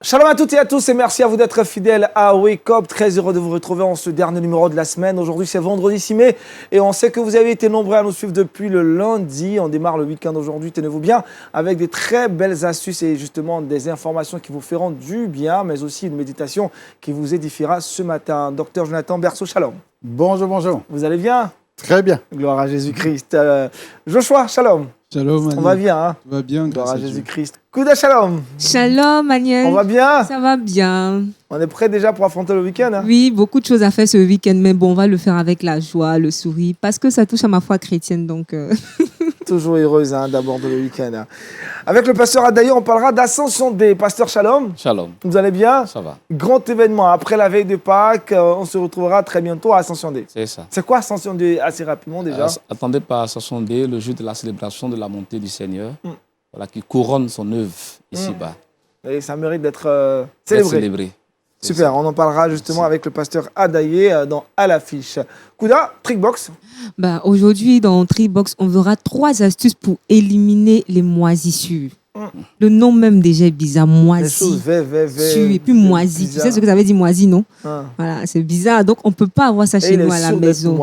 Shalom à toutes et à tous et merci à vous d'être fidèles à Wake Up. Très heureux de vous retrouver en ce dernier numéro de la semaine. Aujourd'hui, c'est vendredi 6 mai et on sait que vous avez été nombreux à nous suivre depuis le lundi. On démarre le week-end aujourd'hui, tenez-vous bien, avec des très belles astuces et justement des informations qui vous feront du bien, mais aussi une méditation qui vous édifiera ce matin. Docteur Jonathan Berceau, shalom. Bonjour, bonjour. Vous allez bien? Très bien. Gloire à Jésus-Christ. Joshua, shalom. Shalom, On va bien, hein? On va bien, Gloire grâce à à Dieu. Jésus-Christ. Kouda, shalom. Shalom, Agnès. On va bien? Ça va bien. On est prêt déjà pour affronter le week-end, hein? Oui, beaucoup de choses à faire ce week-end, mais bon, on va le faire avec la joie, le sourire, parce que ça touche à ma foi chrétienne, donc... Toujours heureuse d'aborder le week-end. Hein. Avec le pasteur Adaï, on parlera d'Ascension Day. Pasteur Shalom, Shalom, vous allez bien? ça va, Grand événement. Après la veille de Pâques, on se retrouvera très bientôt à Ascension Day. c'est ça. C'est quoi Ascension Day assez rapidement déjà? Attendez pas à 60 le jour de la célébration de la montée du Seigneur, voilà, qui couronne son œuvre ici-bas. Et ça mérite d'être célébré. Célébré. C'est Super, ça. on en parlera justement Merci. avec le pasteur Adaï dans À l'affiche. Kouda, Trickbox. Aujourd'hui, dans Tribox, on verra 3 astuces pour éliminer les moisissures. Le nom même déjà est bizarre, Les choses moisi. Et puis moisi. Tu sais ce que ça veut dire moisi, non? Voilà, c'est bizarre. Donc, on ne peut pas avoir ça chez nous à la maison.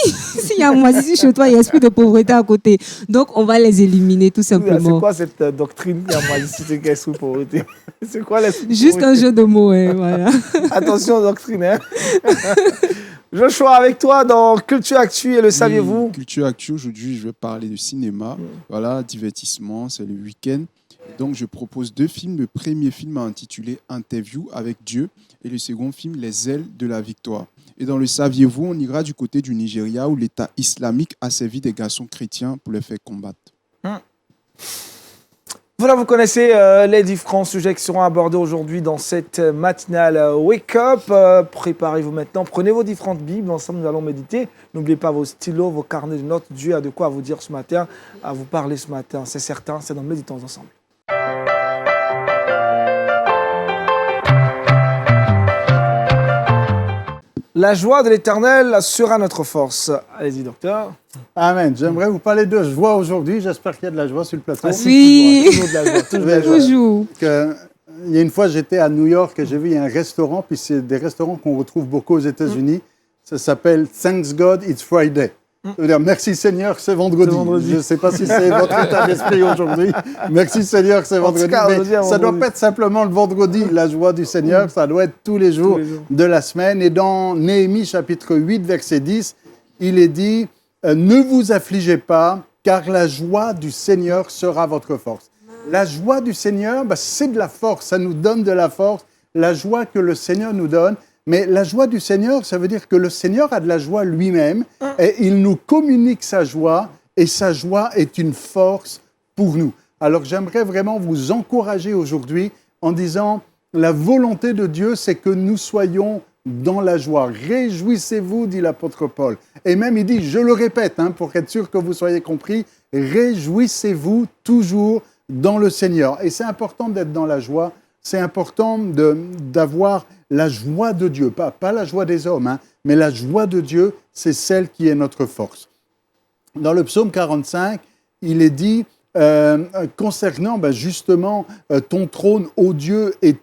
S'il y a moisi chez toi, il y a esprit de pauvreté à côté. Donc, on va les éliminer tout C'est simplement. quoi cette doctrine qui a moisi c'est qu'elle sous pauvreté? C'est quoi l'esprit de Juste un pauvreté? jeu de mots, hein, voilà. Attention doctrine, hein. Joshua, avec toi dans Culture Actu et le saviez-vous? Culture Actu, aujourd'hui, je vais parler de cinéma. Voilà, divertissement, c'est le week-end. Donc, je propose 2 films. Le premier film est intitulé Interview avec Dieu et le second film, Les ailes de la victoire. Et dans le saviez-vous, on ira du côté du Nigeria où l'État islamique a servi des garçons chrétiens pour les faire combattre. Voilà, vous connaissez les différents sujets qui seront abordés aujourd'hui dans cette matinale Wake Up. Préparez-vous maintenant, prenez vos différentes Bibles, ensemble nous allons méditer. N'oubliez pas vos stylos, vos carnets de notes. Dieu a de quoi vous dire ce matin, à vous parler ce matin, c'est certain, c'est dans Méditons ensemble. La joie de l'Éternel sera notre force. Allez-y, docteur. Amen. J'aimerais vous parler de joie aujourd'hui. J'espère qu'il y a de la joie sur le plateau. Ah, si, Oui. toujours de la joie, toujours de la joie. Toujours. Il y a une fois, j'étais à New York et j'ai vu il y a un restaurant, puis c'est des restaurants qu'on retrouve beaucoup aux États-Unis. Ça s'appelle Thanks God, It's Friday. Ça veut dire merci Seigneur, c'est vendredi. vendredi. Je ne sais pas si c'est votre état d'esprit aujourd'hui. Merci Seigneur, c'est En tout vendredi. cas, Mais aujourd'hui, à ça ne doit vendredi. pas être simplement le vendredi, la joie du Seigneur. Ça doit être tous les jours de la semaine. Et dans Néhémie chapitre 8, verset 10, il est dit ne vous affligez pas, car la joie du Seigneur sera votre force. La joie du Seigneur, c'est de la force. Ça nous donne de la force. La joie que le Seigneur nous donne. Mais la joie du Seigneur, ça veut dire que le Seigneur a de la joie lui-même et il nous communique sa joie et sa joie est une force pour nous. Alors j'aimerais vraiment vous encourager aujourd'hui en disant la volonté de Dieu, c'est que nous soyons dans la joie. Réjouissez-vous, dit l'apôtre Paul. Et même il dit, je le répète, pour être sûr que vous soyez compris, réjouissez-vous toujours dans le Seigneur. Et c'est important d'être dans la joie. C'est important d'avoir la joie de Dieu, pas la joie des hommes, mais la joie de Dieu, c'est celle qui est notre force. Dans le psaume 45, il est dit, concernant justement ton trône, ô Dieu, et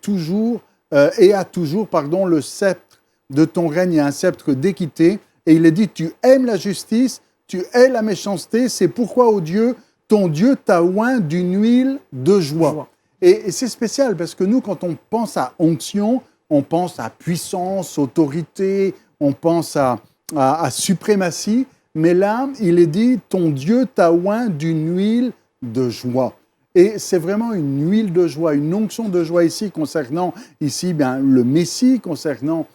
a toujours le sceptre de ton règne, un sceptre d'équité. Et il est dit, tu aimes la justice, tu hais la méchanceté, c'est pourquoi, ô Dieu, ton Dieu t'a oint d'une huile de joie. Et c'est spécial parce que nous, quand on pense à onction, on pense à puissance, autorité, on pense à suprématie. Mais là, il est dit, ton Dieu t'a oint d'une huile de joie. Et c'est vraiment une huile de joie, une onction de joie ici, concernant le Messie, concernant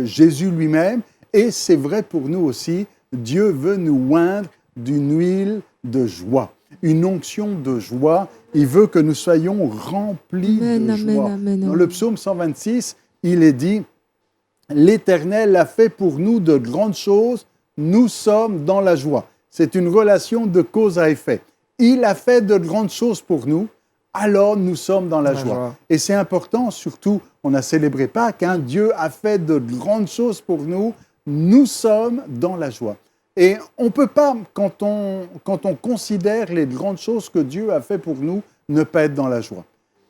Jésus lui-même. Et c'est vrai pour nous aussi, Dieu veut nous oindre d'une huile de joie, une onction de joie. Il veut que nous soyons remplis de joie. Dans le psaume 126, il est dit « L'Éternel a fait pour nous de grandes choses, nous sommes dans la joie. » C'est une relation de cause à effet. Il a fait de grandes choses pour nous, alors nous sommes dans la joie. Et c'est important, surtout, on a célébré Pâques, Dieu a fait de grandes choses pour nous, nous sommes dans la joie. Et on ne peut pas, quand on considère les grandes choses que Dieu a fait pour nous, ne pas être dans la joie.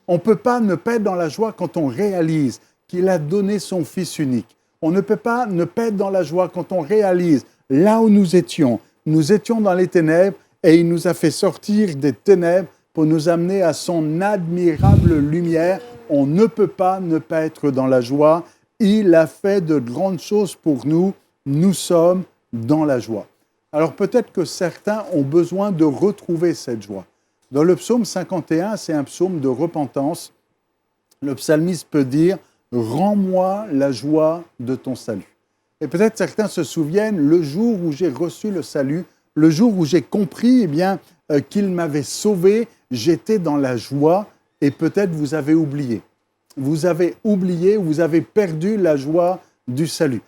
On ne peut pas ne pas être dans la joie quand on réalise qu'il a donné son Fils unique. On ne peut pas ne pas être dans la joie quand on réalise là où nous étions dans les ténèbres et il nous a fait sortir des ténèbres pour nous amener à son admirable lumière. On ne peut pas ne pas être dans la joie. Il a fait de grandes choses pour nous. Nous sommes dans la joie. Alors peut-être que certains ont besoin de retrouver cette joie. Dans le psaume 51, c'est un psaume de repentance. Le psalmiste peut dire « Rends-moi la joie de ton salut ». Et peut-être certains se souviennent, le jour où j'ai reçu le salut, le jour où j'ai compris qu'il m'avait sauvé, j'étais dans la joie et peut-être vous avez oublié. Vous avez oublié, vous avez perdu la joie du salut.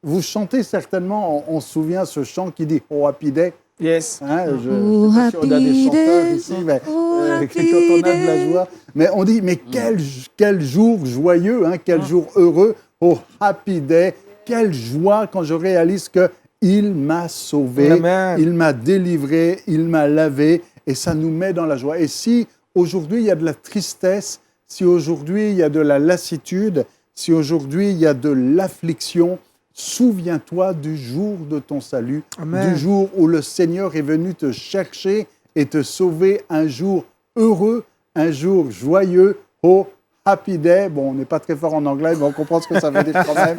Vous chantez certainement, on se souvient ce chant qui dit « Oh happy day ». Yes. Hein, je ne sais pas si on a des chanteurs ici, mais quand on a de la joie. Mais on dit, mais quel jour joyeux, hein, quel jour heureux, oh happy day, quelle joie quand je réalise qu'il m'a sauvé, Amen. il m'a délivré, il m'a lavé, et ça nous met dans la joie. Et si aujourd'hui il y a de la tristesse, si aujourd'hui il y a de la lassitude, si aujourd'hui il y a de l'affliction, souviens-toi du jour de ton salut, Amen. du jour où le Seigneur est venu te chercher et te sauver, un jour heureux, un jour joyeux. Oh, happy day. Bon, on n'est pas très fort en anglais, mais on comprend ce que ça veut dire quand même.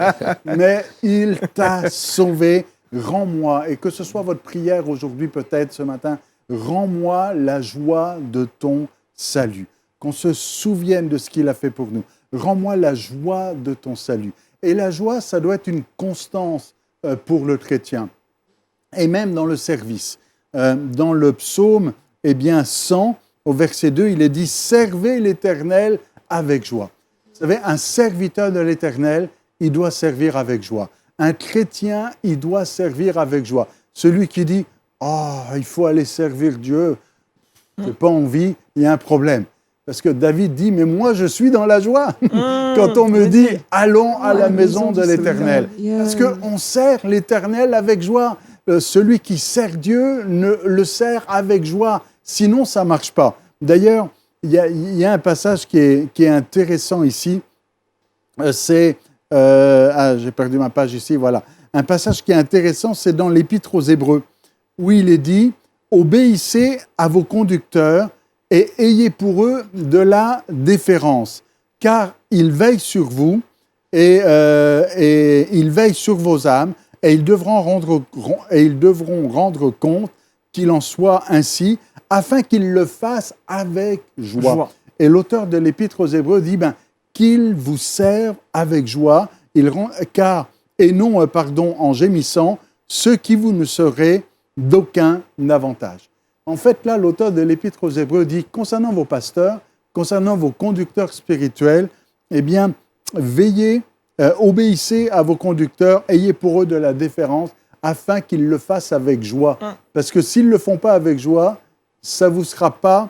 Mais il t'a sauvé. Rends-moi, et que ce soit votre prière aujourd'hui peut-être ce matin, rends-moi la joie de ton salut. Qu'on se souvienne de ce qu'il a fait pour nous. Rends-moi la joie de ton salut. Et la joie, ça doit être une constance pour le chrétien. Et même dans le service. Dans le psaume 100, au verset 2, il est dit « Servez l'Éternel avec joie ». Vous savez, un serviteur de l'Éternel, il doit servir avec joie. Un chrétien, il doit servir avec joie. Celui qui dit « Oh, il faut aller servir Dieu », je n'ai pas envie, il y a un problème. Parce que David dit, mais moi je suis dans la joie. Quand on me dit, allons à la maison de l'Éternel. Parce qu'on sert l'Éternel avec joie. Celui qui sert Dieu le sert avec joie. Sinon, ça ne marche pas. D'ailleurs, il y a un passage qui est intéressant ici. J'ai perdu ma page ici, voilà. Un passage qui est intéressant, c'est dans l'Épître aux Hébreux, où il est dit, obéissez à vos conducteurs et ayez pour eux de la déférence, car ils veillent sur vous et ils veillent sur vos âmes, et ils devront rendre compte qu'il en soit ainsi, afin qu'ils le fassent avec joie. Et l'auteur de l'Épître aux Hébreux dit qu'ils vous servent avec joie, et non en gémissant, ce qui vous ne serait d'aucun avantage. En fait, là, l'auteur de l'Épître aux Hébreux dit, concernant vos pasteurs, concernant vos conducteurs spirituels, veillez, obéissez à vos conducteurs, ayez pour eux de la déférence, afin qu'ils le fassent avec joie. Parce que s'ils ne le font pas avec joie, ça ne vous sera pas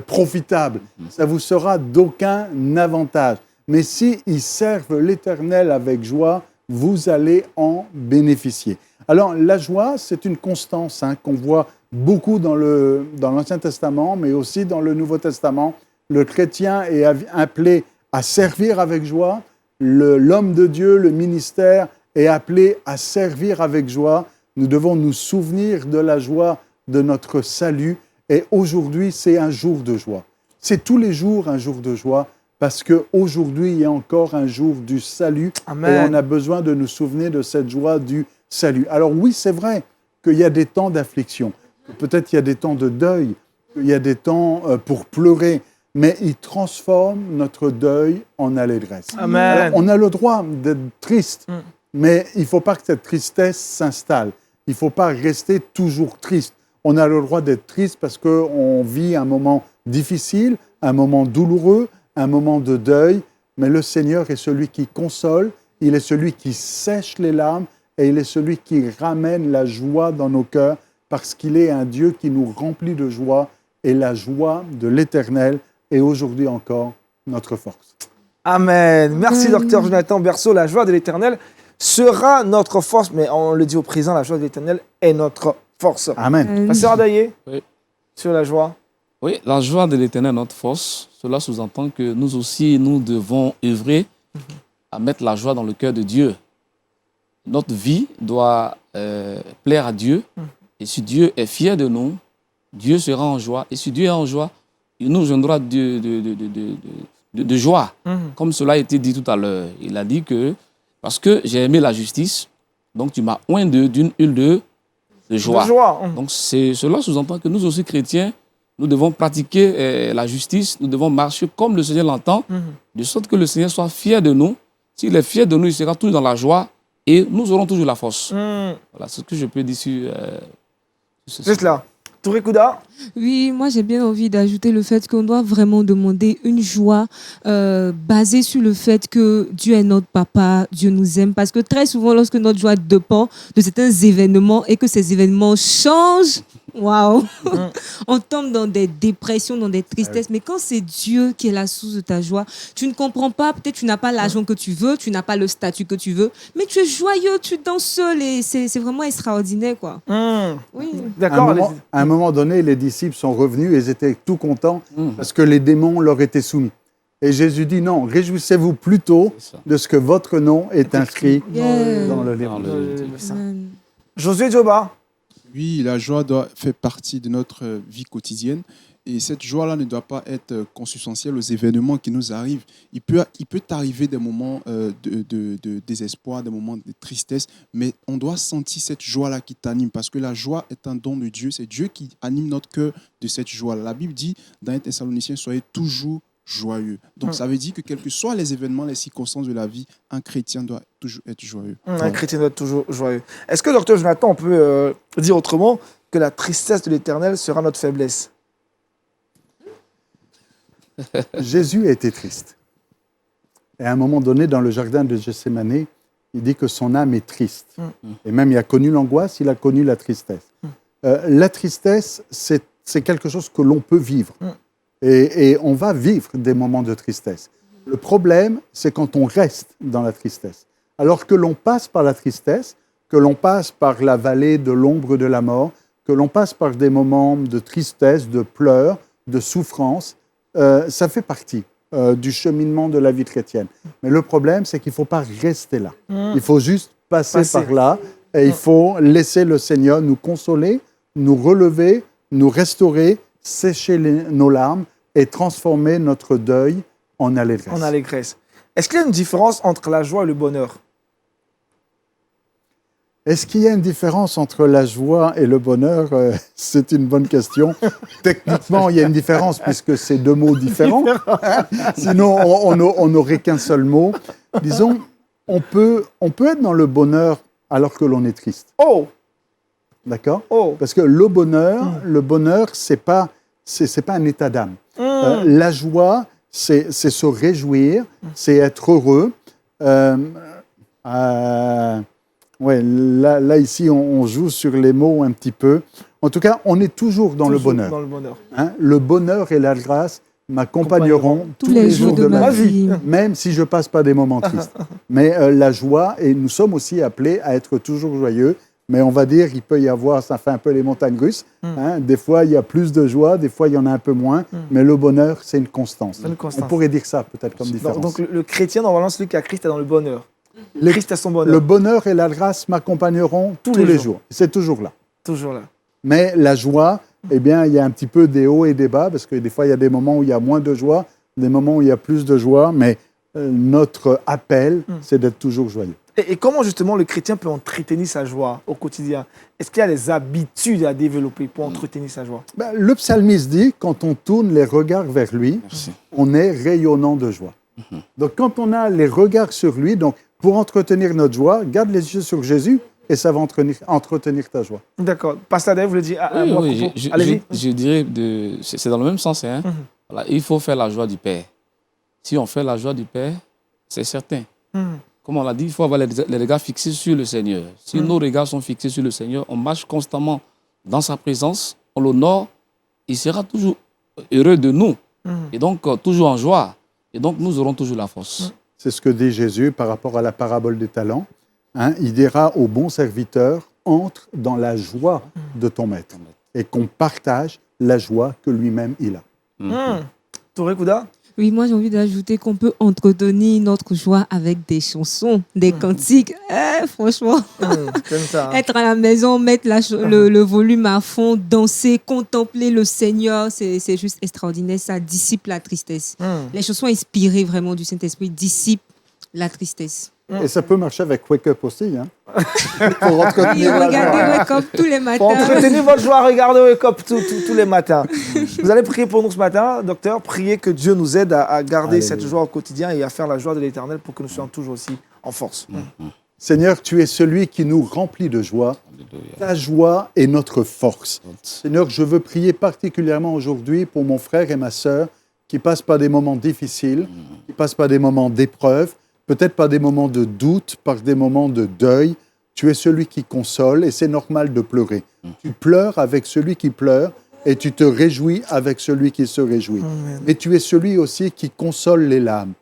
profitable, ça vous sera d'aucun avantage. Mais s'ils servent l'Éternel avec joie, vous allez en bénéficier. Alors, la joie, c'est une constance qu'on voit beaucoup dans l'Ancien Testament, mais aussi dans le Nouveau Testament. Le chrétien est appelé à servir avec joie. L'homme de Dieu, le ministère, est appelé à servir avec joie. Nous devons nous souvenir de la joie de notre salut. Et aujourd'hui, c'est un jour de joie. C'est tous les jours un jour de joie, parce qu'aujourd'hui, il y a encore un jour du salut. Amen. Et on a besoin de nous souvenir de cette joie du salut. Alors oui, c'est vrai qu'il y a des temps d'affliction. Peut-être qu'il y a des temps de deuil, il y a des temps pour pleurer, mais il transforme notre deuil en allégresse. Amen. Alors, on a le droit d'être triste, mais il ne faut pas que cette tristesse s'installe. Il ne faut pas rester toujours triste. On a le droit d'être triste parce qu'on vit un moment difficile, un moment douloureux, un moment de deuil, mais le Seigneur est celui qui console, il est celui qui sèche les larmes et il est celui qui ramène la joie dans nos cœurs parce qu'il est un Dieu qui nous remplit de joie et la joie de l'Éternel est aujourd'hui encore notre force. Amen. Merci, Dr Jonathan Berceau. La joie de l'Éternel sera notre force, mais on le dit au présent, la joie de l'Éternel est notre force. Amen. Pasteur Adaye, Oui. sur la joie. Oui, la joie de l'Éternel est notre force. Cela sous-entend que nous aussi, nous devons œuvrer à mettre la joie dans le cœur de Dieu. Notre vie doit plaire à Dieu. Et si Dieu est fier de nous, Dieu sera en joie. Et si Dieu est en joie, il nous donnera de joie. Comme cela a été dit tout à l'heure. Il a dit que, parce que j'ai aimé la justice, donc tu m'as oint d'une huile de joie. Donc cela sous-entend que nous aussi, chrétiens, nous devons pratiquer la justice, nous devons marcher comme le Seigneur l'entend, de sorte que le Seigneur soit fier de nous. S'il est fier de nous, il sera toujours dans la joie et nous aurons toujours la force. Voilà, c'est ce que je peux dire sur Juste là. Touré Kouda. Oui, moi j'ai bien envie d'ajouter le fait qu'on doit vraiment demander une joie basée sur le fait que Dieu est notre papa, Dieu nous aime. Parce que très souvent, lorsque notre joie dépend de certains événements et que ces événements changent, waouh, on tombe dans des dépressions, dans des tristesses. Mais quand c'est Dieu qui est la source de ta joie, tu ne comprends pas, peut-être tu n'as pas l'argent que tu veux, tu n'as pas le statut que tu veux, mais tu es joyeux, tu danses seul et c'est vraiment extraordinaire, quoi. Oui. D'accord. À un moment donné, les disciples sont revenus et ils étaient tout contents parce que les démons leur étaient soumis. Et Jésus dit non, réjouissez-vous plutôt de ce que votre nom est inscrit dans le livre. Josué Djoba. Oui, la joie doit faire partie de notre vie quotidienne. Et cette joie-là ne doit pas être consubstantielle aux événements qui nous arrivent. Il peut t'arriver des moments de désespoir, des moments de tristesse, mais on doit sentir cette joie-là qui t'anime, parce que la joie est un don de Dieu. C'est Dieu qui anime notre cœur de cette joie-là. La Bible dit dans 1 Thessaloniciens, soyez toujours joyeux. Donc ça veut dire que quels que soient les événements, les circonstances de la vie, un chrétien doit toujours être joyeux. Un chrétien doit être toujours joyeux. Est-ce que, docteur Jonathan, on peut dire autrement que la tristesse de l'Éternel sera notre faiblesse? Jésus a été triste. Et à un moment donné, dans le jardin de Gethsémani, il dit que son âme est triste. Et même, il a connu l'angoisse, il a connu la tristesse. La tristesse, c'est quelque chose que l'on peut vivre. Et on va vivre des moments de tristesse. Le problème, c'est quand on reste dans la tristesse. Alors que l'on passe par la tristesse, que l'on passe par la vallée de l'ombre de la mort, que l'on passe par des moments de tristesse, de pleurs, de souffrance, ça fait partie du cheminement de la vie chrétienne. Mais le problème, c'est qu'il ne faut pas rester là. Il faut juste passer par là et il faut laisser le Seigneur nous consoler, nous relever, nous restaurer, sécher nos larmes et transformer notre deuil en allégresse. En allégresse. Est-ce qu'il y a une différence entre la joie et le bonheur? Est-ce qu'il y a une différence entre la joie et le bonheur? C'est une bonne question. Techniquement, il y a une différence puisque c'est deux mots différents. Sinon, on n'aurait qu'un seul mot. Disons, on peut être dans le bonheur alors que l'on est triste. Oh! D'accord? Oh. Parce que le bonheur, c'est pas un état d'âme. La joie, c'est se réjouir, c'est être heureux. Ouais, là, ici, on joue sur les mots un petit peu. En tout cas, on est toujours dans le bonheur. Dans le bonheur. Le bonheur et la grâce m'accompagneront tous les jours de ma vie, même si je ne passe pas des moments tristes. Mais la joie, et nous sommes aussi appelés à être toujours joyeux, mais on va dire, il peut y avoir, ça fait un peu les montagnes russes. Des fois, il y a plus de joie, des fois, il y en a un peu moins, mais le bonheur, c'est une constance. On pourrait dire ça, peut-être, comme différence. Donc, le chrétien, normalement, celui qui a Christ est dans le bonheur. Christ a son bonheur. Le bonheur et la grâce m'accompagneront tous les jours. C'est toujours là. Toujours là. Mais la joie, eh bien, il y a un petit peu des hauts et des bas, parce que des fois, il y a des moments où il y a moins de joie, des moments où il y a plus de joie, mais notre appel, c'est d'être toujours joyeux. Et comment, justement, le chrétien peut entretenir sa joie au quotidien? Est-ce qu'il y a des habitudes à développer pour entretenir sa joie? Le psalmiste dit, quand on tourne les regards vers lui, on est rayonnant de joie. Donc, quand on a les regards sur lui, donc, pour entretenir notre joie, garde les yeux sur Jésus et ça va entretenir ta joie. D'accord. Pasteur Dave, vous le dites à moi. Oui, allez-y. Je dirais, c'est dans le même sens. Hein. Voilà, il faut faire la joie du Père. Si on fait la joie du Père, c'est certain. Comme on l'a dit, il faut avoir les regards fixés sur le Seigneur. Si nos regards sont fixés sur le Seigneur, on marche constamment dans sa présence, on l'honore, il sera toujours heureux de nous. Et donc, toujours en joie. Et donc, nous aurons toujours la force. C'est ce que dit Jésus par rapport à la parabole des talents. Il dira au bon serviteur, entre dans la joie de ton maître et qu'on partage la joie que lui-même il a. Touré Kouda? Oui, moi j'ai envie d'ajouter qu'on peut entretenir notre joie avec des chansons, des cantiques. Franchement, comme ça, hein. Être à la maison, mettre le volume à fond, danser, contempler le Seigneur, c'est juste extraordinaire. Ça dissipe la tristesse. Les chansons inspirées vraiment du Saint-Esprit dissipent la tristesse. Et ça peut marcher avec Wake Up aussi, hein? Pour entretenir la regardez joie. Wake Up tous les matins. Pour entretenir votre joie, regardez Wake Up tous les matins. Vous allez prier pour nous ce matin, docteur. Priez que Dieu nous aide à garder cette joie au quotidien et à faire la joie de l'Éternel pour que nous soyons toujours aussi en force. Seigneur, tu es celui qui nous remplit de joie. Ta joie est notre force. Seigneur, je veux prier particulièrement aujourd'hui pour mon frère et ma sœur qui passent par des moments difficiles, qui passent par des moments d'épreuve, peut-être par des moments de doute, par des moments de deuil. Tu es celui qui console et c'est normal de pleurer. Tu pleures avec celui qui pleure et tu te réjouis avec celui qui se réjouit. Mais tu es celui aussi qui console les larmes.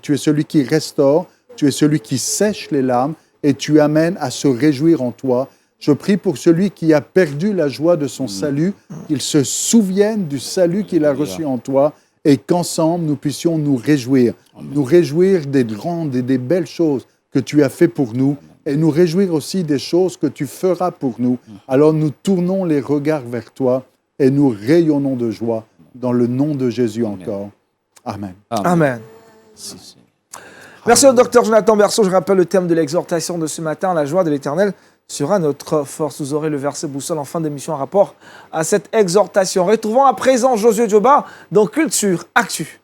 Tu es celui qui restaure, tu es celui qui sèche les larmes et tu amènes à se réjouir en toi. Je prie pour celui qui a perdu la joie de son salut, qu'il se souvienne du salut qu'il a reçu en toi et qu'ensemble, nous puissions nous réjouir des grandes et des belles choses que tu as fait pour nous et nous réjouir aussi des choses que tu feras pour nous. Alors nous tournons les regards vers toi et nous rayonnons de joie dans le nom de Jésus encore. Amen. Amen. Merci au docteur Jonathan Berceau. Je rappelle le thème de l'exhortation de ce matin, la joie de l'Éternel sera notre force. Vous aurez le verset boussole en fin d'émission en rapport à cette exhortation. Retrouvons à présent Josué Djoba dans Culture Actu.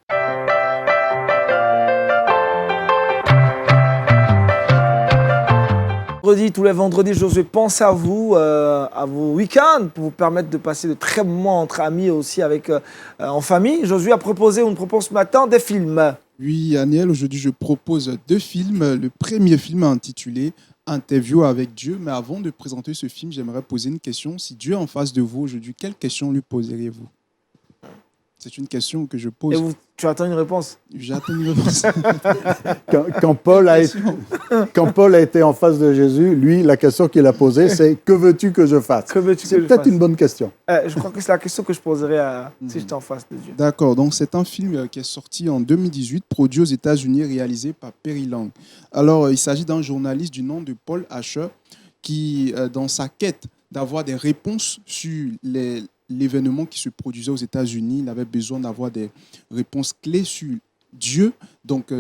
Tous les vendredis, Josué pense à vous, à vos week-ends, pour vous permettre de passer de très bons moments entre amis et aussi en famille. Josué a proposé, on nous propose ce matin, des films. Oui, Aniel, aujourd'hui je propose 2 films. Le premier film est intitulé Interview avec Dieu. Mais avant de présenter ce film, j'aimerais poser une question. Si Dieu est en face de vous aujourd'hui, quelle question lui poseriez-vous? C'est une question que je pose. Et tu attends une réponse? J'attends une réponse. Quand Paul a été en face de Jésus, lui, la question qu'il a posée, c'est « Que veux-tu que je fasse ?» C'est peut-être une bonne question. Je crois que c'est la question que je poserais si j'étais en face de Dieu. D'accord, donc c'est un film qui est sorti en 2018, produit aux États-Unis, réalisé par Perry Lang. Alors, il s'agit d'un journaliste du nom de Paul Asher qui, dans sa quête d'avoir des réponses sur l'événement qui se produisait aux États-Unis, il avait besoin d'avoir des réponses clés sur Dieu. Donc,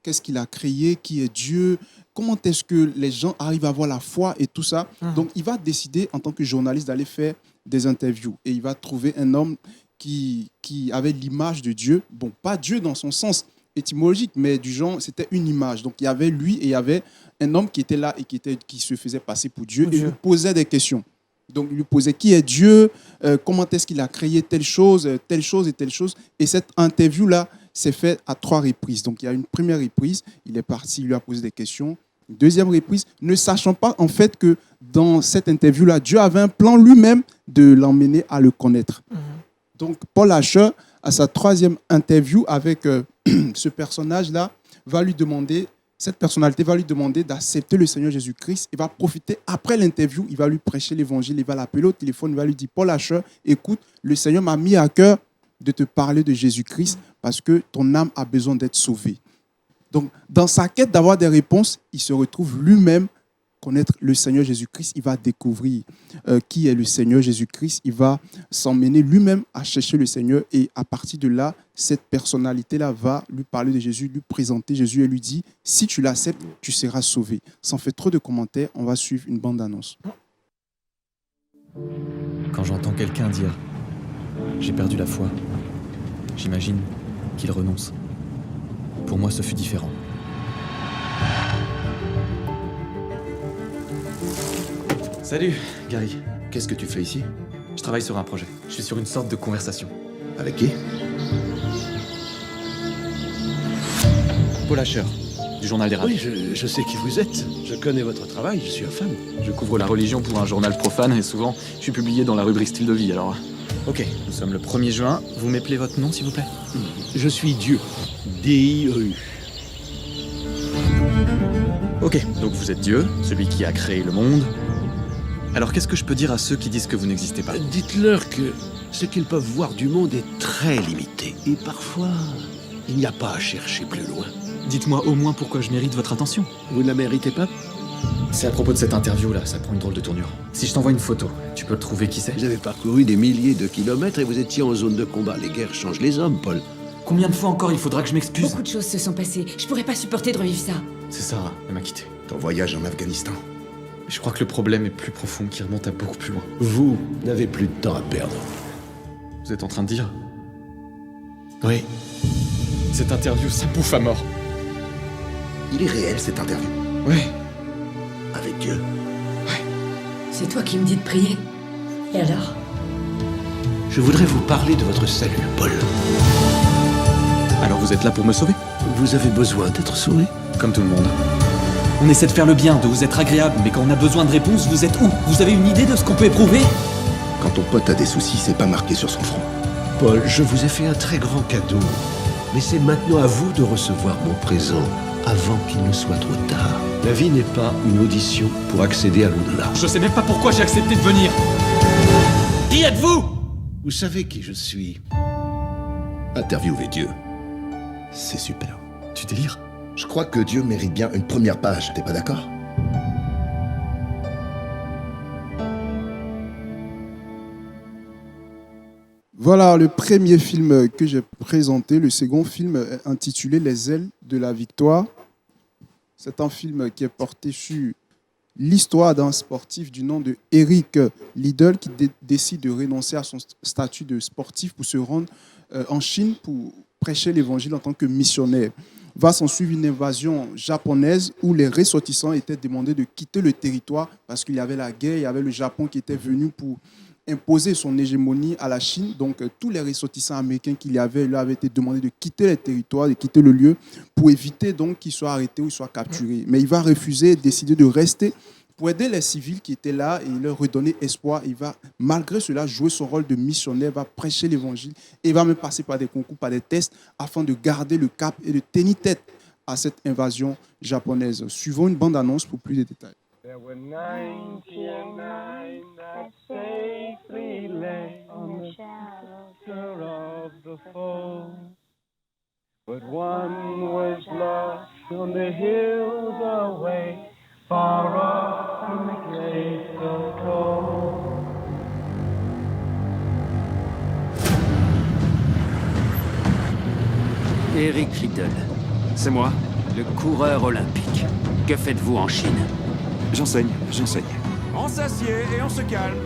qu'est-ce qu'il a créé? Qui est Dieu? Comment est-ce que les gens arrivent à avoir la foi et tout ça? Donc, il va décider, en tant que journaliste, d'aller faire des interviews. Et il va trouver un homme qui avait l'image de Dieu. Bon, pas Dieu dans son sens étymologique, mais du genre, c'était une image. Donc, il y avait lui et il y avait un homme qui était là et qui se faisait passer pour Dieu. Et il lui posait des questions. Donc, il lui posait qui est Dieu, comment est-ce qu'il a créé telle chose et telle chose. Et cette interview-là s'est faite à 3 reprises. Donc, il y a une première reprise, il est parti, il lui a posé des questions. Une deuxième reprise, ne sachant pas en fait que dans cette interview-là, Dieu avait un plan lui-même de l'emmener à le connaître. Donc, Paul Asher, à sa 3e interview avec ce personnage-là, cette personnalité va lui demander d'accepter le Seigneur Jésus-Christ. Il va profiter, après l'interview, il va lui prêcher l'évangile, il va l'appeler au téléphone, il va lui dire « Paul Asher, écoute, le Seigneur m'a mis à cœur de te parler de Jésus-Christ parce que ton âme a besoin d'être sauvée. » Donc, dans sa quête d'avoir des réponses, il se retrouve lui-même connaître le Seigneur Jésus-Christ. Il va découvrir qui est le Seigneur Jésus-Christ. Il va s'emmener lui-même à chercher le Seigneur. Et à partir de là, cette personnalité-là va lui parler de Jésus, lui présenter Jésus et lui dire « Si tu l'acceptes, tu seras sauvé. » Sans faire trop de commentaires, on va suivre une bande-annonce. Quand j'entends quelqu'un dire « J'ai perdu la foi », j'imagine qu'il renonce. Pour moi, ce fut différent. Salut, Gary. Qu'est-ce que tu fais ici? Je travaille sur un projet. Je suis sur une sorte de conversation. Avec qui? Paul Asher, du journal des radios. Oui, je sais qui vous êtes. Je connais votre travail, je suis un fan. Je couvre la religion pour un journal profane et souvent, je suis publié dans la rubrique style de vie, alors... Ok, nous sommes le 1er juin. Vous m'appelez votre nom, s'il vous plaît? Je suis Dieu. D-I-E-U. Ok, donc vous êtes Dieu, celui qui a créé le monde. Alors qu'est-ce que je peux dire à ceux qui disent que vous n'existez pas? Dites-leur que ce qu'ils peuvent voir du monde est très limité. Et parfois, il n'y a pas à chercher plus loin. Dites-moi au moins pourquoi je mérite votre attention. Vous ne la méritez pas? C'est à propos de cette interview-là, ça prend une drôle de tournure. Si je t'envoie une photo, tu peux trouver qui c'est? Vous avez parcouru des milliers de kilomètres et vous étiez en zone de combat. Les guerres changent les hommes, Paul. Combien de fois encore il faudra que je m'excuse? Beaucoup de choses se sont passées. Je pourrais pas supporter de revivre ça. C'est Sarah, elle m'a quitté. Ton voyage en Afghanistan. Je crois que le problème est plus profond, qui remonte à beaucoup plus loin. Vous n'avez plus de temps à perdre. Vous êtes en train de dire? Oui. Cette interview, ça bouffe à mort. Il est réel, cette interview. Ouais. Avec Dieu. C'est toi qui me dis de prier. Et alors? Je voudrais vous parler de votre salut, Paul. Alors vous êtes là pour me sauver? Vous avez besoin d'être sauvé? Comme tout le monde. On essaie de faire le bien, de vous être agréable, mais quand on a besoin de réponses, vous êtes où? Vous avez une idée de ce qu'on peut éprouver? Quand ton pote a des soucis, c'est pas marqué sur son front. Paul, je vous ai fait un très grand cadeau. Mais c'est maintenant à vous de recevoir mon présent avant qu'il ne soit trop tard. La vie n'est pas une audition pour accéder à l'au-delà. Je sais même pas pourquoi j'ai accepté de venir. Qui êtes-vous? Vous savez qui je suis. Interviewer Dieu. C'est super. Tu délires? Je crois que Dieu mérite bien une première page, t'es pas d'accord? Voilà le premier film que j'ai présenté. Le second film est intitulé Les ailes de la victoire. C'est un film qui est porté sur l'histoire d'un sportif du nom de Eric Liddell qui décide de renoncer à son statut de sportif pour se rendre en Chine pour prêcher l'évangile en tant que missionnaire. Va s'en suivre une invasion japonaise où les ressortissants étaient demandés de quitter le territoire parce qu'il y avait la guerre, il y avait le Japon qui était venu pour imposer son hégémonie à la Chine. Donc, tous les ressortissants américains qu'il y avait, là, avaient été demandés de quitter le territoire, de quitter le lieu pour éviter donc qu'ils soient arrêtés ou qu'ils soient capturés. Mais il va refuser et décider de rester pour aider les civils qui étaient là et leur redonner espoir. Il va, malgré cela, jouer son rôle de missionnaire, va prêcher l'évangile et va même passer par des concours, par des tests afin de garder le cap et de tenir tête à cette invasion japonaise. Suivons une bande-annonce pour plus de détails. There were 99 that safely lay on the shelter of the foe, but one was lost on the hills away, far off from the gates of gold. Eric Liddell, c'est moi, le coureur olympique. Que faites-vous en Chine? J'enseigne. On s'assied et on se calme.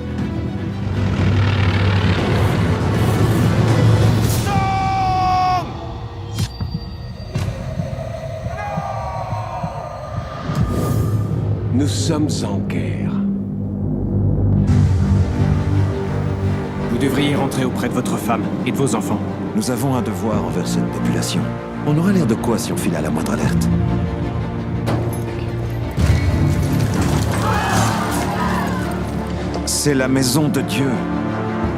Nous sommes en guerre. Vous devriez rentrer auprès de votre femme et de vos enfants. Nous avons un devoir envers cette population. On aurait l'air de quoi si on filait à la moindre alerte? C'est la maison de Dieu.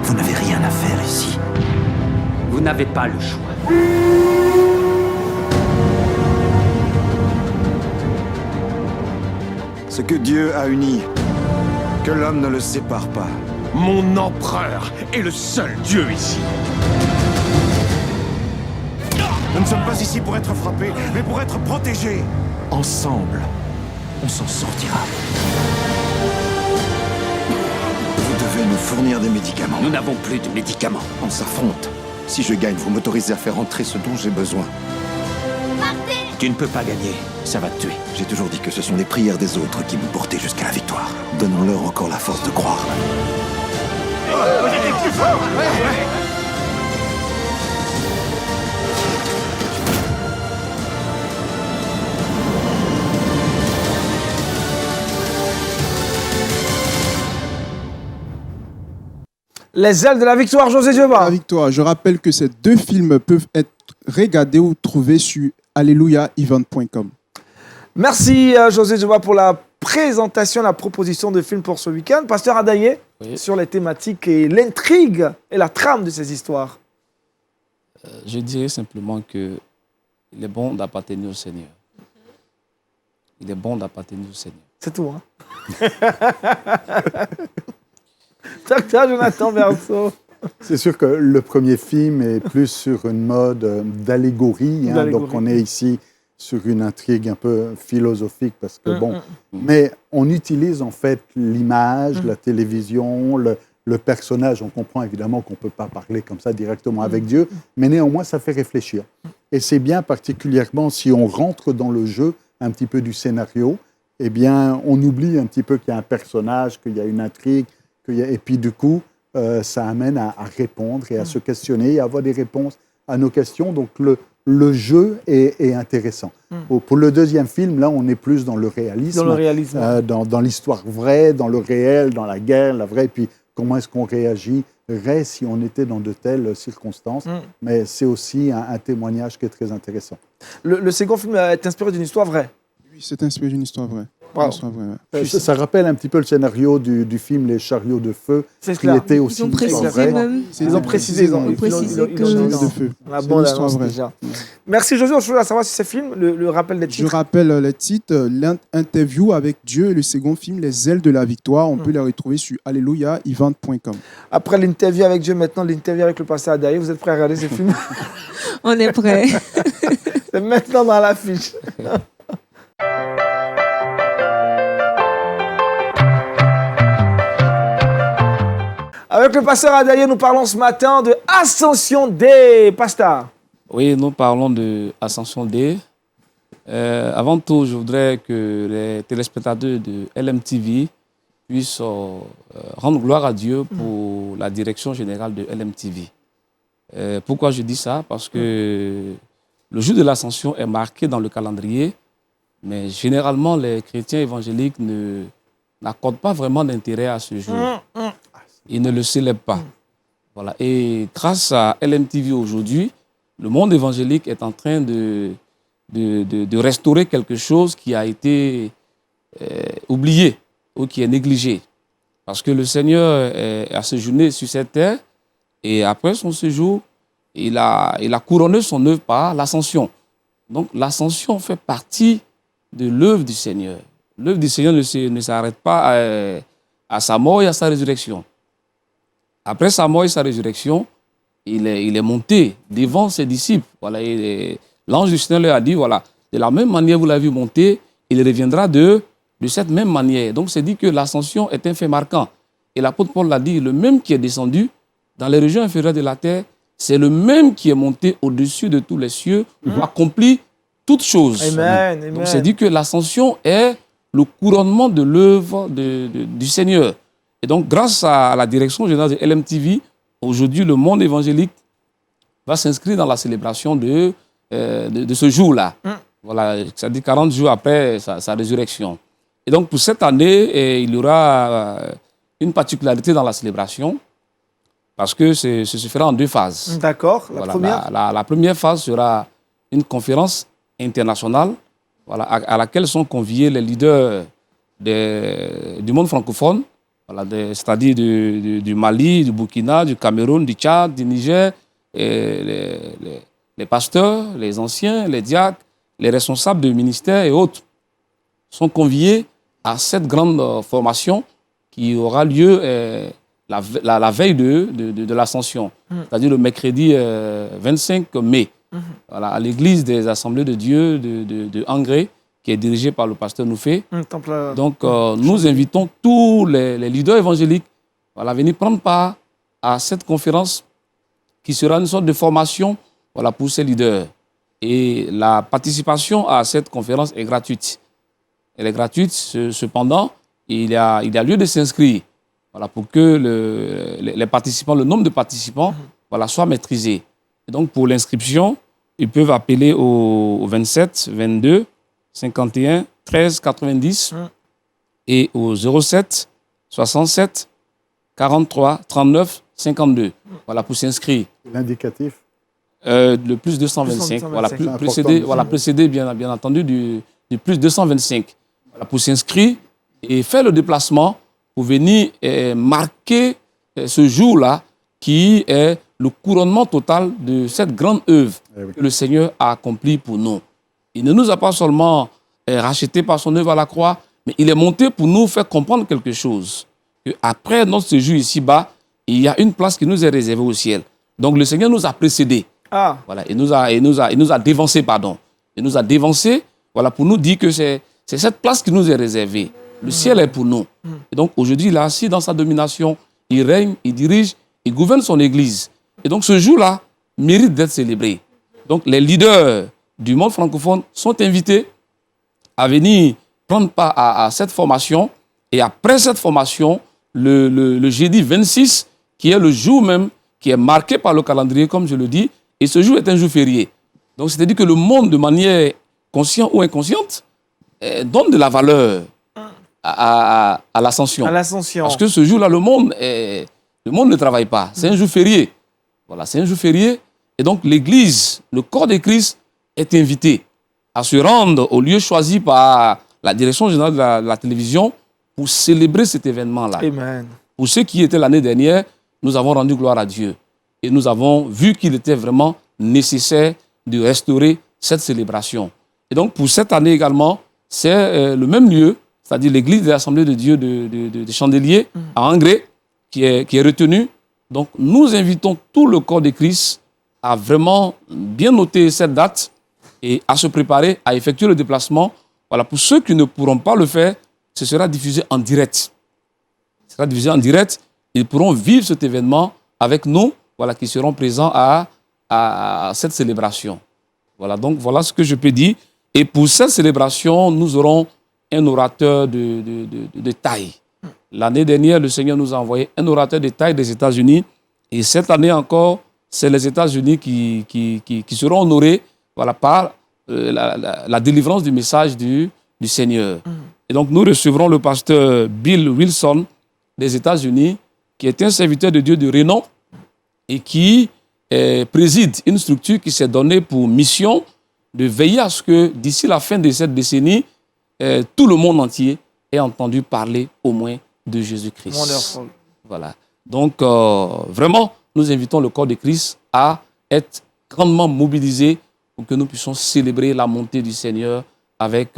Vous n'avez rien à faire ici. Vous n'avez pas le choix. Ce que Dieu a uni, que l'homme ne le sépare pas. Mon empereur est le seul Dieu ici. Nous ne sommes pas ici pour être frappés, mais pour être protégés. Ensemble, on s'en sortira. Vous devez nous fournir des médicaments. Nous n'avons plus de médicaments. On s'affronte. Si je gagne, vous m'autorisez à faire entrer ce dont j'ai besoin. Tu ne peux pas gagner, ça va te tuer. J'ai toujours dit que ce sont les prières des autres qui m'ont porté jusqu'à la victoire. Donnons-leur encore la force de croire. Vous êtes plus fort! Les ailes de la victoire, José Dioba. La victoire. Je rappelle que ces deux films peuvent être regardés ou trouvés sur alléluia-event.com. Merci José Dioba pour la présentation, la proposition de film pour ce week-end. Pasteur Adaye, Oui. sur les thématiques et l'intrigue et la trame de ces histoires. Je dirais simplement que il est bon d'appartenir au Seigneur. Il est bon d'appartenir au Seigneur. C'est tout. Hein. Docteur Jonathan Berceau. C'est sûr que le premier film est plus sur une mode d'allégorie. Hein, donc on est ici sur une intrigue un peu philosophique parce que mais on utilise en fait l'image, la télévision, le personnage. On comprend évidemment qu'on ne peut pas parler comme ça directement avec Dieu, mais néanmoins ça fait réfléchir. Et c'est bien particulièrement si on rentre dans le jeu un petit peu du scénario, eh bien on oublie un petit peu qu'il y a un personnage, qu'il y a une intrigue, et puis du coup ça amène à répondre et à se questionner et à avoir des réponses à nos questions. Donc le jeu est intéressant. Pour le deuxième film, là, on est plus dans le réalisme. Dans l'histoire vraie, dans le réel, dans la guerre, la vraie. Et puis, comment est-ce qu'on réagirait si on était dans de telles circonstances. Mais c'est aussi un témoignage qui est très intéressant. Le second film est inspiré d'une histoire vraie. Oui, c'est inspiré d'une histoire vraie. Wow. Ça rappelle un petit peu le scénario du film Les chariots de feu, qui était aussi une histoire vraie. Ils ont précisé que la bonne annonce déjà. Merci José, on voulait savoir si ce film, le rappel des titres. Je rappelle les titres, l'interview avec Dieu et le second film, Les ailes de la victoire. On peut les retrouver sur alléluia-event.com. Après l'interview avec Dieu, maintenant l'interview avec le pasteur Adaïe, vous êtes prêts à regarder ce film? On est prêts. C'est maintenant dans l'affiche. Avec le pasteur Adaïe, nous parlons ce matin de Ascension Day. Pasteur. Oui, nous parlons de Ascension Day. Avant tout, je voudrais que les téléspectateurs de LMTV puissent rendre gloire à Dieu pour la direction générale de LMTV. Pourquoi je dis ça? Parce que le jour de l'Ascension est marqué dans le calendrier, mais généralement, les chrétiens évangéliques n'accordent pas vraiment d'intérêt à ce jour. Ils ne le célèbrent pas. Voilà. Et grâce à LMTV aujourd'hui, le monde évangélique est en train de restaurer quelque chose qui a été oublié ou qui est négligé. Parce que le Seigneur a séjourné sur cette terre et après son séjour, il a couronné son œuvre par l'ascension. Donc l'ascension fait partie de l'œuvre du Seigneur. L'œuvre du Seigneur ne s'arrête pas à sa mort et à sa résurrection. Après sa mort et sa résurrection, il est monté devant ses disciples. Voilà, l'ange du Seigneur leur a dit, voilà, de la même manière vous l'avez vu monter, il reviendra de cette même manière. Donc c'est dit que l'ascension est un fait marquant. Et l'apôtre Paul l'a dit, le même qui est descendu dans les régions inférieures de la terre, c'est le même qui est monté au-dessus de tous les cieux pour accomplir toutes choses. Amen. Donc c'est dit que l'ascension est le couronnement de l'œuvre du Seigneur. Et donc, grâce à la direction générale de LMTV, aujourd'hui, le monde évangélique va s'inscrire dans la célébration de ce jour-là. Voilà, ça dit 40 jours après sa résurrection. Et donc, pour cette année, il y aura une particularité dans la célébration, parce que ce se fera en deux phases. D'accord. La première phase sera une conférence internationale à laquelle sont conviés les leaders du monde francophone, c'est-à-dire du Mali, du Burkina, du Cameroun, du Tchad, du Niger, les pasteurs, les anciens, les diacres, les responsables de ministères et autres sont conviés à cette grande formation qui aura lieu la veille de l'Ascension, c'est-à-dire le mercredi 25 mai, à l'église des Assemblées de Dieu de Angré, qui est dirigée par le pasteur Noufé. Donc, nous invitons tous les leaders évangéliques à venir prendre part à cette conférence qui sera une sorte de formation pour ces leaders. Et la participation à cette conférence est gratuite. Elle est gratuite, cependant, il y a lieu de s'inscrire pour que les participants, le nombre de participants soit maîtrisé. Et donc, pour l'inscription, ils peuvent appeler au 27 22 51 13 90 et au 07 67 43 39 52. Pour s'inscrire. L'indicatif le plus 225. Précédé bien entendu du plus 225. Pour s'inscrire et faire le déplacement pour venir marquer ce jour-là qui est le couronnement total de cette grande œuvre que le Seigneur a accomplie pour nous. Il ne nous a pas seulement rachetés par son œuvre à la croix, Mais il est monté pour nous faire comprendre quelque chose. Après notre séjour ici-bas, il y a une place qui nous est réservée au ciel. Donc le Seigneur nous a précédés. Voilà, il nous a dévancés, pardon. Il nous a dévancés, voilà, pour nous dire que c'est cette place qui nous est réservée. Le ciel est pour nous. Et donc aujourd'hui, il est assis dans sa domination. Il règne, il dirige, il gouverne son Église. Et donc ce jour-là mérite d'être célébré. Donc les leaders du monde francophone sont invités à venir prendre part à cette formation. Et après cette formation, le jeudi 26, qui est le jour même, qui est marqué par le calendrier, comme je le dis, et ce jour est un jour férié. Donc c'est-à-dire que le monde, de manière consciente ou inconsciente, donne de la valeur à l'ascension. Parce que ce jour-là, le monde ne travaille pas. C'est un jour férié. Voilà, c'est un jour férié. Et donc l'Église, le corps de Christ, est invité à se rendre au lieu choisi par la direction générale de la télévision pour célébrer cet événement-là. Amen. Pour ceux qui étaient l'année dernière, nous avons rendu gloire à Dieu. Et nous avons vu qu'il était vraiment nécessaire de restaurer cette célébration. Et donc pour cette année également, c'est le même lieu, c'est-à-dire l'église de l'Assemblée de Dieu de Chandelier à Angré, qui est retenu. Donc nous invitons tout le corps de Christ à vraiment bien noter cette date et à se préparer à effectuer le déplacement. Voilà, pour ceux qui ne pourront pas le faire, ce sera diffusé en direct. Ce sera diffusé en direct. Ils pourront vivre cet événement avec nous, voilà, qui seront présents à cette célébration. Voilà, donc voilà ce que je peux dire. Et pour cette célébration, nous aurons un orateur de taille. L'année dernière, le Seigneur nous a envoyé un orateur de taille des États-Unis. Et cette année encore, c'est les États-Unis qui seront honorés, voilà, par la délivrance du message du Seigneur. Et donc, nous recevrons le pasteur Bill Wilson des États-Unis, qui est un serviteur de Dieu de renom et qui préside une structure qui s'est donnée pour mission de veiller à ce que, d'ici la fin de cette décennie, tout le monde entier ait entendu parler au moins de Jésus-Christ. Wonderful. Voilà. Donc, vraiment, nous invitons le corps de Christ à être grandement mobilisé pour que nous puissions célébrer la montée du Seigneur avec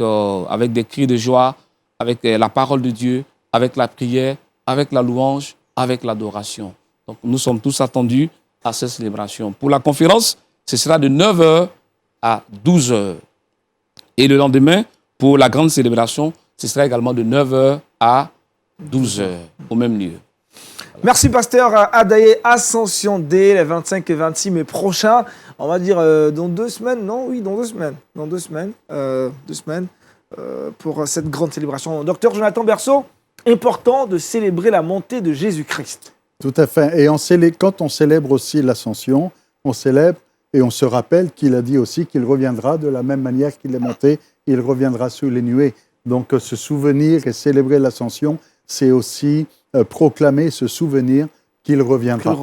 des cris de joie, avec la parole de Dieu, avec la prière, avec la louange, avec l'adoration. Donc, nous sommes tous attendus à cette célébration. Pour la conférence, ce sera de 9h à 12h. Et le lendemain, pour la grande célébration, ce sera également de 9h à 12h, au même lieu. Merci, pasteur Adaye. Ascension Day, les 25 et 26 mai prochains. On va dire dans 2 semaines, non? Oui, dans 2 semaines. Dans 2 semaines. 2 semaines pour cette grande célébration. Docteur Jonathan Berceau, important de célébrer la montée de Jésus-Christ. Tout à fait. Et quand on célèbre aussi l'ascension, on célèbre et on se rappelle qu'il a dit aussi qu'il reviendra de la même manière qu'il est monté, il reviendra sur les nuées. Donc, se souvenir et célébrer l'ascension, c'est aussi proclamer ce souvenir qu'il reviendra.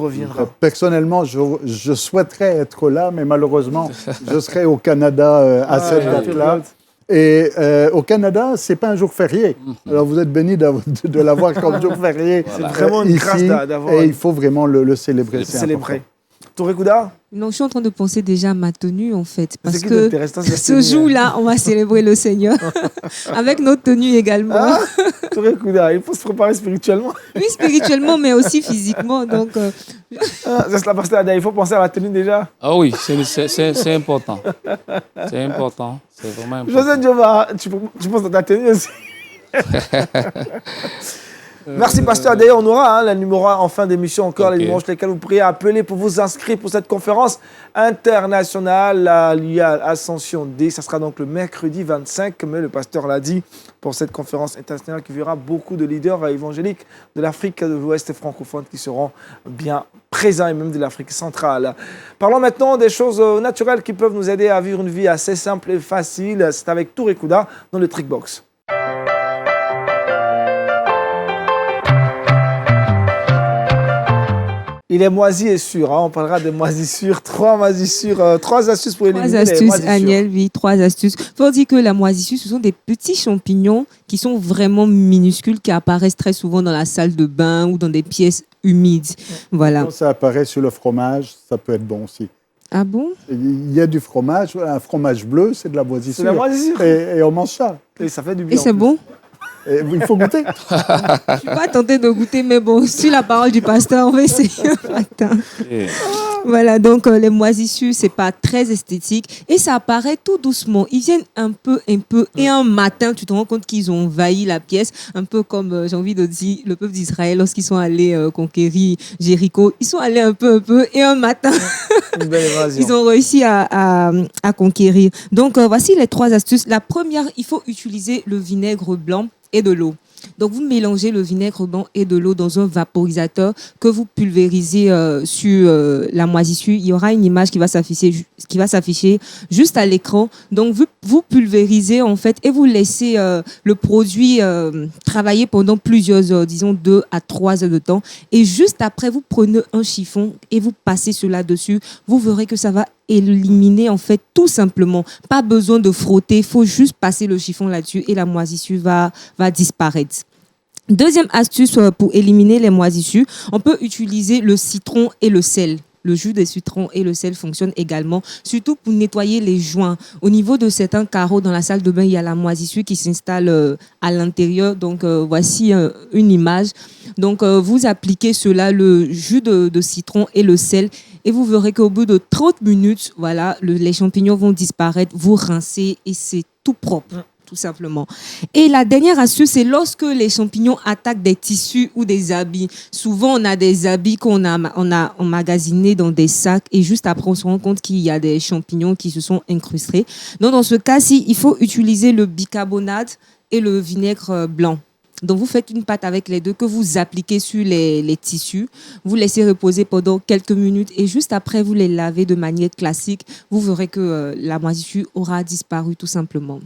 Personnellement, je souhaiterais être là, mais malheureusement, je serai au Canada à cette date-là. Et au Canada, ce n'est pas un jour férié. Alors, vous êtes bénis de l'avoir comme jour férié. C'est vraiment une grâce d'avoir. Et il faut vraiment le célébrer. Célébrer. Touré Kouda? Non, je suis en train de penser déjà à ma tenue, en fait. Parce que ce jour-là, on va célébrer le Seigneur. Avec notre tenue également. Touré Kouda, il faut se préparer spirituellement. Oui, spirituellement, mais aussi physiquement. Donc, c'est la pasteur Adaye, il faut penser à la tenue déjà. Ah oui, c'est important. C'est important. C'est vraiment important. José Dioma, tu penses à ta tenue aussi? Merci, pasteur. D'ailleurs, on aura le numéro 1 en fin d'émission encore, les numéros sur lesquels vous pourriez appeler pour vous inscrire pour cette conférence internationale liée à Ascension Day. Ça sera donc le mercredi 25 mai, le pasteur l'a dit, pour cette conférence internationale qui verra beaucoup de leaders évangéliques de l'Afrique de l'Ouest francophone qui seront bien présents et même de l'Afrique centrale. Parlons maintenant des choses naturelles qui peuvent nous aider à vivre une vie assez simple et facile. C'est avec Touré Kouda dans le Trickbox. Il est moisi et sûr, on parlera des moisissures, 3 moisissures, 3 astuces pour éliminer les moisissures. 3 astuces, Aniel, oui, 3 astuces. Il faut dire que la moisissure, ce sont des petits champignons qui sont vraiment minuscules, qui apparaissent très souvent dans la salle de bain ou dans des pièces humides. Voilà. Quand ça apparaît sur le fromage, ça peut être bon aussi. Ah bon? Il y a du fromage, un fromage bleu, c'est de la moisissure. C'est de la moisissure. Et on mange ça. Et ça fait du bien. Et c'est bon? Il faut goûter. Je ne suis pas tentée de goûter, mais bon, sur la parole du pasteur, on va essayer un matin. Voilà, donc les moisissures, ce n'est pas très esthétique et ça apparaît tout doucement. Ils viennent un peu, et un matin, tu te rends compte qu'ils ont envahi la pièce, un peu comme, j'ai envie de dire, le peuple d'Israël, lorsqu'ils sont allés conquérir Jéricho. Ils sont allés un peu, et un matin, ils ont réussi à conquérir. Donc, voici les 3 astuces. La première, il faut utiliser le vinaigre blanc et de l'eau. Donc, vous mélangez le vinaigre blanc et de l'eau dans un vaporisateur que vous pulvérisez sur la moisissure. Il y aura une image qui va s'afficher juste à l'écran. Donc, vous pulvérisez en fait et vous laissez le produit travailler pendant plusieurs heures, disons 2 à 3 heures de temps. Et juste après, vous prenez un chiffon et vous passez cela dessus. Vous verrez que ça va éliminer en fait tout simplement. Pas besoin de frotter, il faut juste passer le chiffon là-dessus et la moisissure va disparaître. Deuxième astuce pour éliminer les moisissures, on peut utiliser le citron et le sel. Le jus de citron et le sel fonctionnent également, surtout pour nettoyer les joints. Au niveau de certains carreaux dans la salle de bain, il y a la moisissure qui s'installe à l'intérieur. Donc, voici une image. Donc, vous appliquez cela, le jus de citron et le sel, et vous verrez qu'au bout de 30 minutes, voilà, les champignons vont disparaître, vous rincez et c'est tout propre. Tout simplement. Et la dernière astuce, c'est lorsque les champignons attaquent des tissus ou des habits. Souvent, on a des habits qu'on a emmagasinés dans des sacs et juste après, on se rend compte qu'il y a des champignons qui se sont incrustés. Donc, dans ce cas-ci, il faut utiliser le bicarbonate et le vinaigre blanc. Donc, vous faites une pâte avec les deux que vous appliquez sur les tissus. Vous laissez reposer pendant quelques minutes et juste après, vous les lavez de manière classique. Vous verrez que la moisissure aura disparu tout simplement.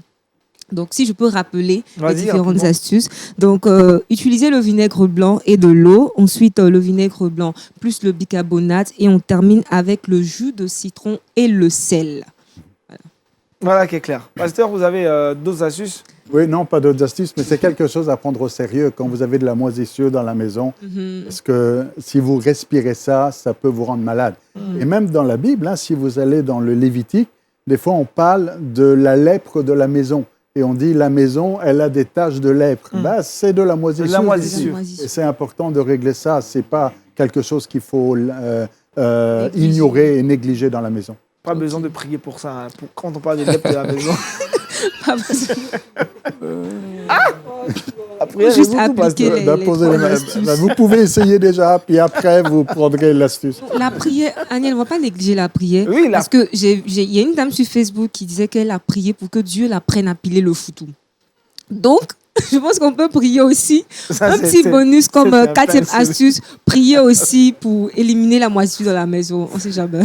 Donc, si je peux rappeler les différentes astuces. Donc, utilisez le vinaigre blanc et de l'eau. Ensuite, le vinaigre blanc plus le bicarbonate. Et on termine avec le jus de citron et le sel. Voilà qui est clair. Pasteur, vous avez d'autres astuces? Oui, non, pas d'autres astuces, mais c'est quelque chose à prendre au sérieux quand vous avez de la moisissure dans la maison. Parce que si vous respirez ça, ça peut vous rendre malade. Et même dans la Bible, hein, si vous allez dans le Lévitique, des fois, on parle de la lèpre de la maison. Et on dit la maison, elle a des taches de lèpre. Ben, c'est de la moisissure. De la moisissure. Et c'est important de régler ça. Ce n'est pas quelque chose qu'il faut ignorer et négliger dans la maison. Pas besoin de prier pour ça. Hein. Quand on parle des lèpres de la maison. Pas besoin. Après, juste appliquer les astuces. Vous pouvez essayer déjà, puis après, vous prendrez l'astuce. La prière, Agnès, on ne va pas négliger la prière. Oui, parce qu'il y a une dame sur Facebook qui disait qu'elle a prié pour que Dieu la prenne à piler le foutou. Donc, je pense qu'on peut prier aussi. Un petit bonus comme 4e astuce, prier aussi pour éliminer la moisissure dans la maison. On ne sait jamais.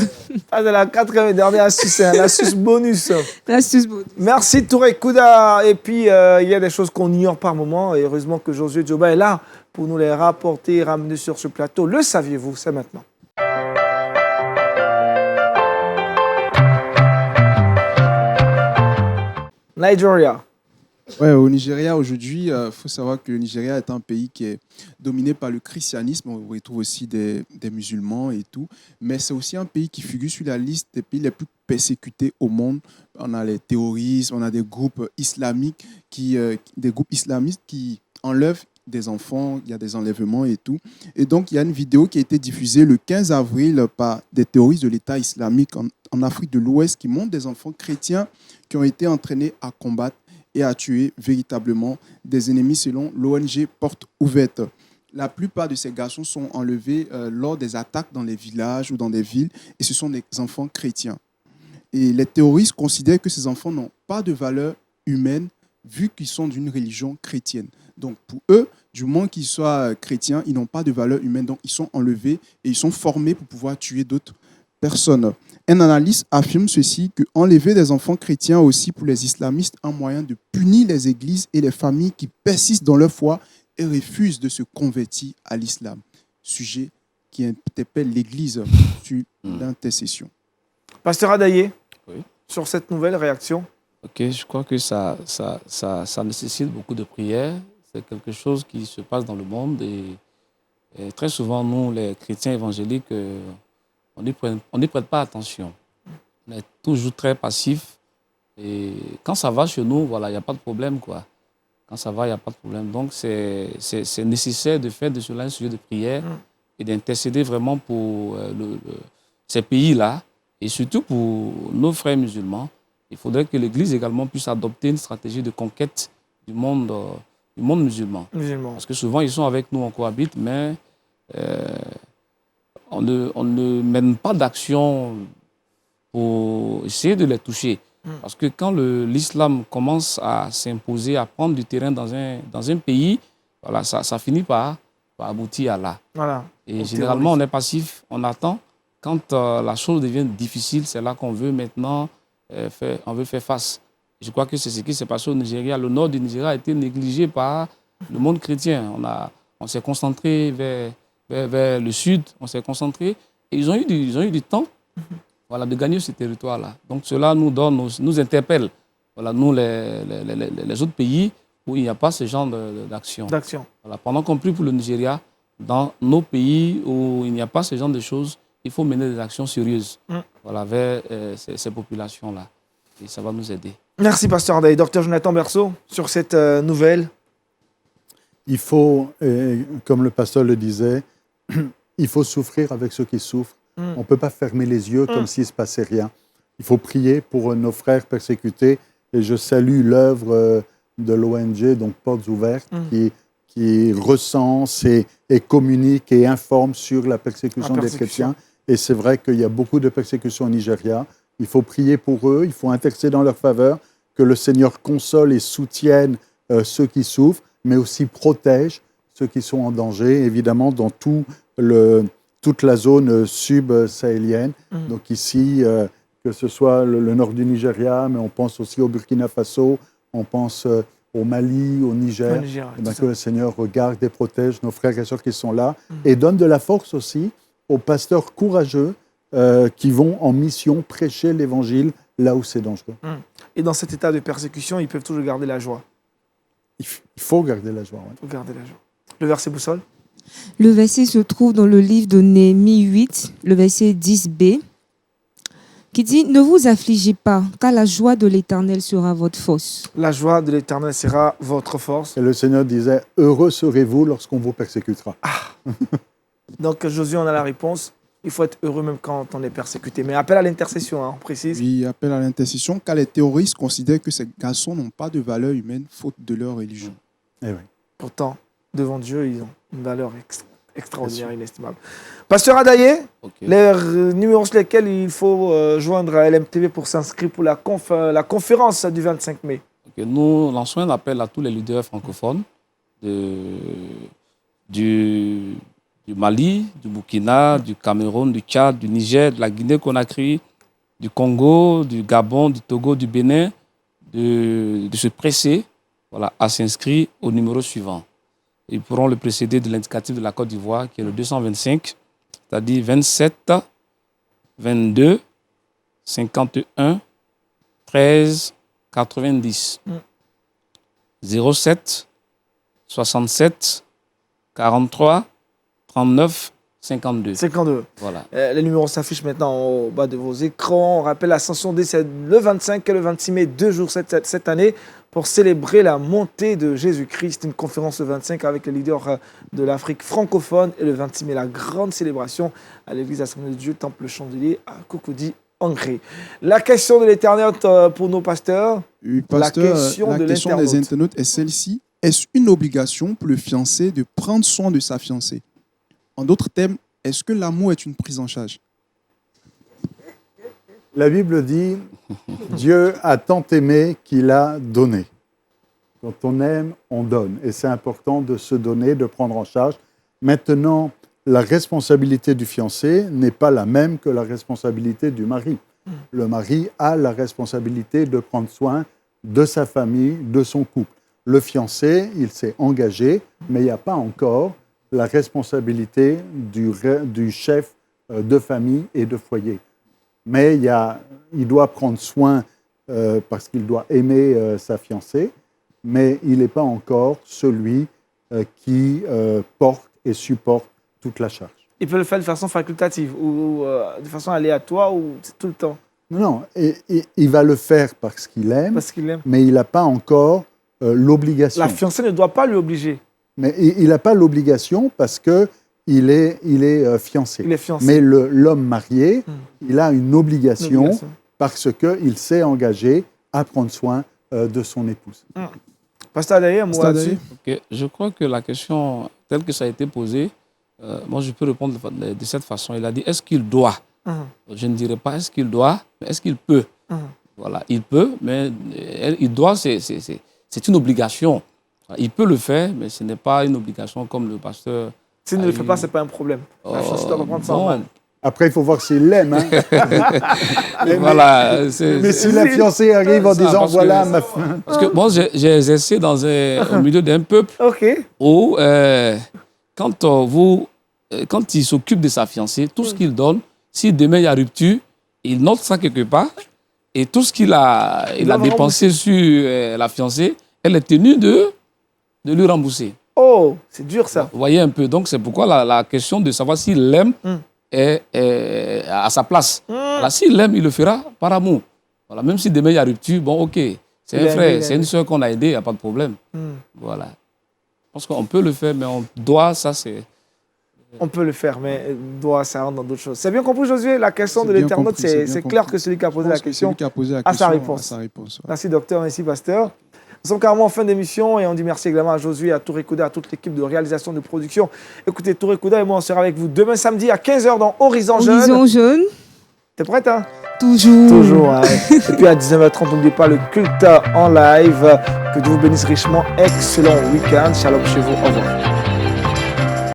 Ah, c'est la 4e et dernière astuce, l'astuce bonus. L'astuce bonus. Merci Touré Kouda. Et puis, il y a des choses qu'on ignore par moment. Et heureusement que Josué Djoba est là pour nous les rapporter et ramener sur ce plateau. Le saviez-vous? C'est maintenant. Nigeria. Ouais, au Nigeria, aujourd'hui, il faut savoir que le Nigeria est un pays qui est dominé par le christianisme. On retrouve aussi des musulmans et tout. Mais c'est aussi un pays qui figure sur la liste des pays les plus persécutés au monde. On a les terroristes, on a des groupes islamiques, des groupes islamistes qui enlèvent des enfants, il y a des enlèvements et tout. Et donc, il y a une vidéo qui a été diffusée le 15 avril par des terroristes de l'État islamique en Afrique de l'Ouest qui montrent des enfants chrétiens qui ont été entraînés à combattre et à tuer véritablement des ennemis selon l'ONG Porte Ouverte. La plupart de ces garçons sont enlevés lors des attaques dans les villages ou dans des villes et ce sont des enfants chrétiens. Et les terroristes considèrent que ces enfants n'ont pas de valeur humaine vu qu'ils sont d'une religion chrétienne. Donc pour eux, du moment qu'ils soient chrétiens, ils n'ont pas de valeur humaine, donc ils sont enlevés et ils sont formés pour pouvoir tuer d'autres personnes. Un analyste affirme ceci, que enlever des enfants chrétiens aussi pour les islamistes un moyen de punir les églises et les familles qui persistent dans leur foi et refusent de se convertir à l'islam. Sujet qui interpelle l'Église sur l'intercession. Pasteur Adaye, oui. Sur cette nouvelle réaction. Ok, je crois que ça nécessite beaucoup de prières. C'est quelque chose qui se passe dans le monde et très souvent, nous, les chrétiens évangéliques, on n'y prête pas attention. On est toujours très passif. Et quand ça va chez nous, voilà, il n'y a pas de problème, quoi. Quand ça va, il n'y a pas de problème. Donc, c'est nécessaire de faire de cela un sujet de prière et d'intercéder vraiment pour ces pays-là et surtout pour nos frères musulmans. Il faudrait que l'Église également puisse adopter une stratégie de conquête du monde musulman. Parce que souvent, ils sont avec nous, on cohabite, mais on ne mène pas d'action pour essayer de les toucher. Parce que quand l'islam commence à s'imposer, à prendre du terrain dans un pays, voilà, ça finit par aboutir à là. Voilà. Et généralement, on est passif, on attend. Quand la chose devient difficile, c'est là qu'on veut maintenant faire face. Je crois que c'est ce qui s'est passé au Nigeria. Le nord du Nigeria a été négligé par le monde chrétien. On s'est concentré vers le sud, on s'est concentré. Et ils ont eu du temps de gagner ce territoire-là. Donc cela nous interpelle. Voilà, nous, les autres pays où il n'y a pas ce genre d'action. Voilà, pendant qu'on prie pour le Nigeria, dans nos pays où il n'y a pas ce genre de choses, il faut mener des actions sérieuses vers ces populations-là. Et ça va nous aider. Merci, Pasteur Adaye. Docteur Jonathan Berceau, sur cette nouvelle. Il faut, comme le pasteur le disait, il faut souffrir avec ceux qui souffrent. On ne peut pas fermer les yeux comme s'il ne se passait rien. Il faut prier pour nos frères persécutés. Et je salue l'œuvre de l'ONG, donc Portes Ouvertes, qui recense et communique et informe sur la persécution des chrétiens. Et c'est vrai qu'il y a beaucoup de persécutions au Nigeria. Il faut prier pour eux, il faut intercéder en leur faveur, que le Seigneur console et soutienne ceux qui souffrent, mais aussi protège ceux qui sont en danger, évidemment, dans toute la zone sub-sahélienne. Donc ici, que ce soit le nord du Nigeria, mais on pense aussi au Burkina Faso, on pense au Mali, au Niger. Que le Seigneur regarde et protège nos frères et sœurs qui sont là et donne de la force aussi aux pasteurs courageux qui vont en mission prêcher l'Évangile là où c'est dangereux. Et dans cet état de persécution, ils peuvent toujours garder la joie. Il faut garder la joie. Il faut garder la joie. Le verset boussole. Le verset se trouve dans le livre de Néhémie 8, le verset 10b, qui dit « Ne vous affligez pas, car la joie de l'Éternel sera votre force. » La joie de l'Éternel sera votre force. Et le Seigneur disait « Heureux serez-vous lorsqu'on vous persécutera. » Donc Josué, on a la réponse. Il faut être heureux même quand on est persécuté. Mais appel à l'intercession, on précise. Oui, appel à l'intercession, car les terroristes considèrent que ces garçons n'ont pas de valeur humaine faute de leur religion. Eh oui. Pourtant, devant Dieu, ils ont une valeur extraordinaire, inestimable. Pasteur Adaye, les numéros sur lesquels il faut joindre à LMTV pour s'inscrire pour la conférence du 25 mai. Nous lançons un appel à tous les leaders francophones du Mali, du Burkina, du Cameroun, du Tchad, du Niger, de la Guinée-Conakry, du Congo, du Gabon, du Togo, du Bénin, de se presser à s'inscrire au numéro suivant. Ils pourront le précéder de l'indicatif de la Côte d'Ivoire, qui est le 225, c'est-à-dire 27 22 51 13 90. 07 67 43 39 52. Voilà. Les numéros s'affichent maintenant au bas de vos écrans. On rappelle l'Ascension D, c'est le 25 et le 26 mai, 2 jours cette année, pour célébrer la montée de Jésus-Christ. Une conférence le 25 avec les leaders de l'Afrique francophone et le 26 mai, la grande célébration à l'église Assemblée de Dieu, Temple Chandelier à Cocody, Hongrie. La question de l'internaute pour nos pasteurs. La question des internautes est celle-ci. Est-ce une obligation pour le fiancé de prendre soin de sa fiancée? En d'autres termes, est-ce que l'amour est une prise en charge? La Bible dit « Dieu a tant aimé qu'il a donné ». Quand on aime, on donne. Et c'est important de se donner, de prendre en charge. Maintenant, la responsabilité du fiancé n'est pas la même que la responsabilité du mari. Le mari a la responsabilité de prendre soin de sa famille, de son couple. Le fiancé, il s'est engagé, mais il n'y a pas encore la responsabilité du chef de famille et de foyer. Mais il doit prendre soin parce qu'il doit aimer sa fiancée, mais il n'est pas encore celui qui porte et supporte toute la charge. Il peut le faire de façon facultative ou de façon aléatoire ou tout le temps? Non, il va le faire parce qu'il aime, mais il n'a pas encore l'obligation. La fiancée ne doit pas lui obliger. Mais il n'a pas l'obligation parce qu'il est fiancé. Il est fiancé. Mais l'homme marié, il a une obligation parce qu'il s'est engagé à prendre soin de son épouse. Pasteur Adaye, moi là-dessus. Okay. Je crois que la question, telle que ça a été posée, moi je peux répondre de cette façon. Il a dit, est-ce qu'il doit? Je ne dirais pas est-ce qu'il doit, mais est-ce qu'il peut? Voilà, il peut, mais il doit, c'est une obligation. Il peut le faire, mais ce n'est pas une obligation comme le pasteur. S'il ne le fait pas, ce n'est pas un problème. La fiancée doit pas prendre ça en mal. Après, il faut voir s'il l'aime. Hein. Voilà, mais si la fiancée arrive en disant voilà ma femme. Parce que moi, j'ai exercé au milieu d'un peuple où, quand il s'occupe de sa fiancée, tout ce qu'il donne, si demain il y a rupture, il note ça quelque part. Et tout ce qu'il a dépensé sur la fiancée, elle est tenue de lui rembourser. Oh, c'est dur ça. Vous voyez un peu. Donc, c'est pourquoi la question de savoir s'il l'aime est à sa place. Voilà, s'il l'aime, il le fera par amour. Voilà, même si demain il y a rupture, bon, ok. C'est un frère, c'est une soeur qu'on a aidé, il n'y a pas de problème. Voilà. Je pense qu'on peut le faire, mais on doit, ça c'est... On peut le faire, mais doit, ça rentre dans d'autres choses. C'est bien compris, Josué. La question de l'internaute, c'est clair que celui qui a posé la question a sa réponse. Merci, docteur. Merci, pasteur. Nous sommes carrément en fin d'émission et on dit merci également à Josué, à Touré Kouda, à toute l'équipe de réalisation de production. Écoutez, Touré Kouda et moi, on sera avec vous demain samedi à 15h dans Horizon Jeune. Horizon Jeune. T'es prête, hein? Toujours. Toujours, hein. Et puis à 19h30, n'oubliez pas le culte en live. Que Dieu vous bénisse richement. Excellent week-end. Shalom chez vous. Au revoir.